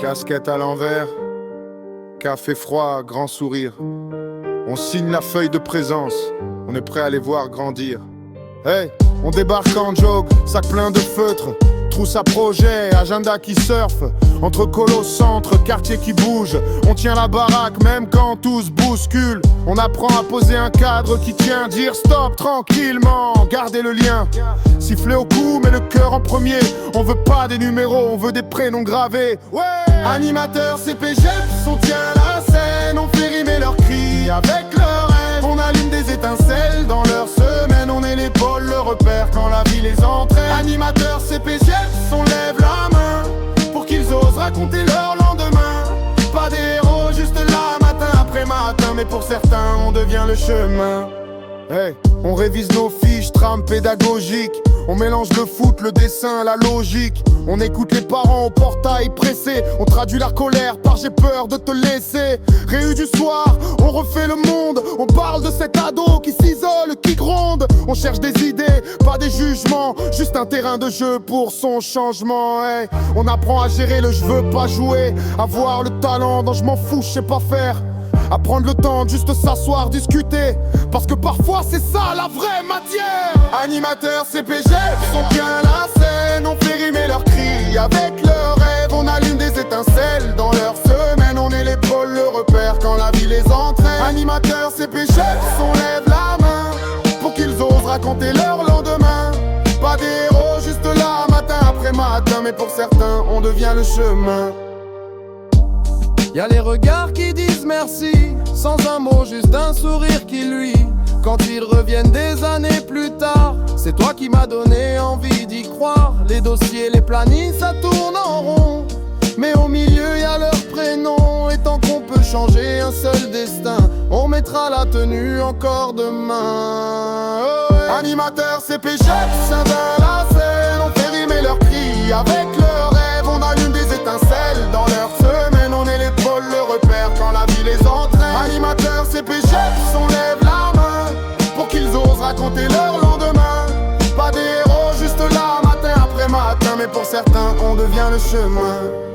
Casquette à l'envers, café froid, grand sourire. On signe la feuille de présence, on est prêt à les voir grandir. Hey, on débarque en jog, sac plein de feutres, trousse à projet, agenda qui surfe. Entre colos, centre, quartier qui bouge. On tient la baraque même quand tout se bouscule. On apprend à poser un cadre qui tient. Dire stop tranquillement, garder le lien. Siffler au cou mais le cœur en premier. On veut pas des numéros, on veut des prénoms gravés. Ouais. Animateurs CPGEPS, on tient la scène. On fait rimer leurs cris avec leurs rêves. On allume des étincelles dans leur semaine. On est l'épaule, le repère quand la vie les entraîne. Animateurs CPGEPS, on lève la main pour qu'ils osent raconter leur lendemain. Pas des héros, juste là, matin après matin. Mais pour certains, on devient le chemin. Hey, on révise nos fiches, trames pédagogiques. On mélange le foot, le dessin, la logique. On écoute les parents au portail pressé. On traduit la colère par j'ai peur de te laisser. Réu du soir, on refait le monde. On parle de cet ado qui s'isole, qui gronde. On cherche des idées, pas des jugements. Juste un terrain de jeu pour son changement. Hey, on apprend à gérer le je veux pas jouer. Avoir le talent dont je m'en fous, je sais pas faire. À prendre le temps de juste s'asseoir, discuter. Parce que parfois c'est ça la vraie matière. Animateurs CPGEPS, on tient la scène. On fait rimer leurs cris avec leurs rêves. On allume des étincelles dans leur semaine. On est l'épaule, le repère quand la vie les entraîne. Animateurs CPGEPS, on lève la main pour qu'ils osent raconter leur lendemain. Pas des héros, juste là, matin après matin. Mais pour certains, on devient le chemin. Y'a les regards qui disent merci, sans un mot, juste un sourire qui luit. Quand ils reviennent des années plus tard, c'est toi qui m'as donné envie d'y croire. Les dossiers, les plannings, ça tourne en rond. Mais au milieu y'a leur prénom. Et tant qu'on peut changer un seul destin, on mettra la tenue encore demain. Oh ouais. Animateurs CPGEPS, ça va la scène. On fait rimer leurs cris avec leurs rêves. On allume des étincelles dans leur semaine. On est l'épaule, le repère quand la vie les entraîne. Animateurs CPGEPS, on lève la main pour qu'ils osent raconter leur lendemain. Pas des héros, juste là, matin après matin. Mais pour certains, on devient le chemin.